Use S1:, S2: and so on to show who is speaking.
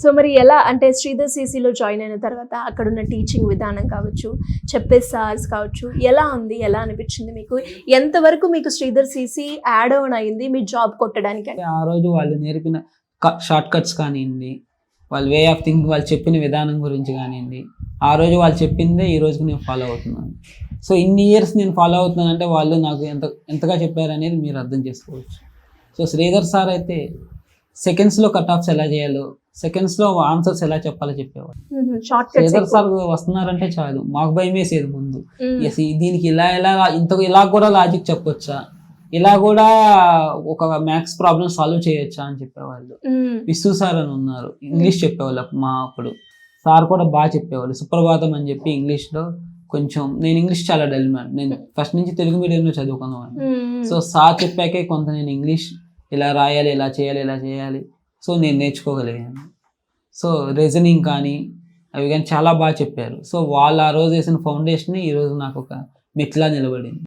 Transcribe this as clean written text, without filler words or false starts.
S1: So మరి ఎలా అంటే శ్రీధర్ సీసీలో జాయిన్ అయిన తర్వాత అక్కడున్న టీచింగ్ విధానం కావచ్చు, చెప్పే సార్స్ కావచ్చు, ఎలా ఉంది, ఎలా అనిపించింది మీకు? ఎంతవరకు మీకు శ్రీధర్ సీసీ యాడ్ ఆన్ అయింది మీ జాబ్ కొట్టడానికి?
S2: ఆ రోజు వాళ్ళు నేర్పిన షార్ట్ కట్స్ కానివ్వండి, వాళ్ళ వే ఆఫ్ థింకింగ్, వాళ్ళు చెప్పిన విధానం గురించి కానివ్వండి, ఆ రోజు వాళ్ళు చెప్పిందే ఈ రోజుకి నేను ఫాలో అవుతున్నాను. సో ఇన్ని ఇయర్స్ నేను ఫాలో అవుతున్నానంటే వాళ్ళు నాకు ఎంతగా చెప్పారనేది మీరు అర్థం చేసుకోవచ్చు. సో శ్రీధర్ సార్ అయితే సెకండ్స్లో కట్ ఆఫ్స్ ఎలా చేయాలో, సెకండ్స్లో ఆన్సర్స్ ఎలా చెప్పాలో చెప్పేవాడు. శ్రీధర్ సార్ వస్తున్నారంటే చాలు మాకు భయం వేసేది ముందు, దీనికి ఇలా కూడా లాజిక్ చెప్పొచ్చా, ఇలా కూడా ఒక మ్యాథ్స్ ప్రాబ్లమ్ సాల్వ్ చేయొచ్చా అని చెప్పేవాళ్ళు. విసు సార్ అని ఉన్నారు, ఇంగ్లీష్ చెప్పేవాళ్ళు మా అప్పుడు. సార్ కూడా బాగా చెప్పేవాళ్ళు. సుప్రభాతం అని చెప్పి ఇంగ్లీష్లో కొంచెం, నేను ఇంగ్లీష్ చాలా డల్ మ్యాన్, నేను ఫస్ట్ నుంచి తెలుగు మీడియంలో చదువుకున్నాను. సో సార్ చెప్పాకే కొంత నేను ఇంగ్లీష్ ఇలా రాయాలి, ఇలా చేయాలి సో నేను నేర్చుకోగలిగాను. సో రీజనింగ్ కానీ అవి కానీ చాలా బాగా చెప్పారు. సో వాళ్ళు ఆ రోజు వేసిన ఫౌండేషన్ ఈరోజు నాకు ఒక మెట్లా నిలబడింది.